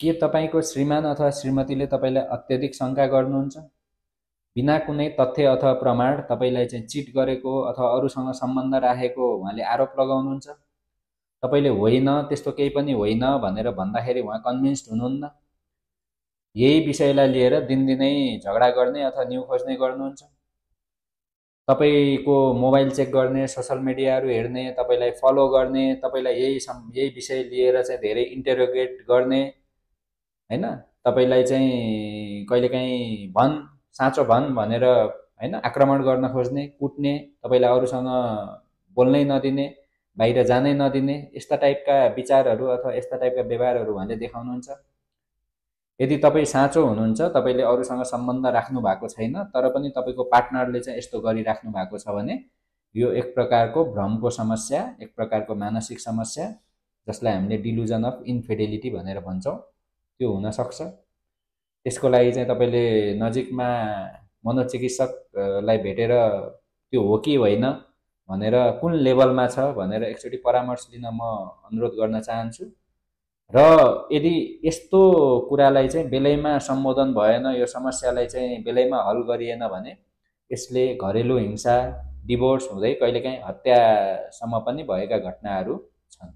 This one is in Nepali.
के तपाईँको श्रीमान अथवा श्रीमतीले तपाईँलाई अत्यधिक शङ्का गर्नुहुन्छ? बिना कुनै तथ्य अथवा प्रमाण तपाईँलाई चाहिँ चिट गरेको अथवा अरूसँग सम्बन्ध राखेको उहाँले आरोप लगाउनुहुन्छ? तपाईँले होइन त्यस्तो केही पनि होइन भनेर भन्दाखेरि उहाँ कन्भिन्स्ड हुनुहुन्न? यही विषयलाई लिएर दिनदिनै झगडा गर्ने अथवा न्यु खोज्ने गर्नुहुन्छ? तपाईँको मोबाइल चेक गर्ने, सोसल मिडियाहरू हेर्ने, तपाईँलाई फलो गर्ने, तपाईँलाई यही विषय लिएर चाहिँ धेरै इन्टरोगेट गर्ने, हैन? तपाईँलाई चाहिँ कहिलेकाहीँ साँचो भन् भनेर हैन आक्रमण गर्न खोज्ने, कुट्ने, तपाईँलाई अरूसँग बोल्नै नदिने, बाहिर जानै नदिने, यस्ता टाइपका विचारहरू अथवा यस्ता टाइपका व्यवहारहरू उहाँले देखाउनुहुन्छ। यदि तपाईँ साँचो हुनुहुन्छ, तपाईँले अरूसँग सम्बन्ध राख्नु भएको छैन, तर पनि तपाईँको पार्टनरले चाहिँ यस्तो गरिराख्नु भएको छ भने यो एक प्रकारको भ्रमको समस्या, एक प्रकारको मानसिक समस्या, जसलाई हामीले डिलुजन अफ इन्फिडेलिटी भनेर भन्छौँ, त्यो हुनसक्छ। त्यसको लागि चाहिँ तपाईँले नजिकमा मनोचिकित्सकलाई भेटेर त्यो हो कि होइन भनेर कुन लेभलमा छ भनेर एकचोटि परामर्श लिन म अनुरोध गर्न चाहन्छु। र यदि यस्तो कुरालाई चाहिँ बेलैमा सम्बोधन भएन, यो समस्यालाई चाहिँ बेलैमा हल गरिएन भने यसले घरेलु हिंसा, डिभोर्स हुँदै कहिलेकाहीँ हत्यासम्म पनि भएका घटनाहरू छन्।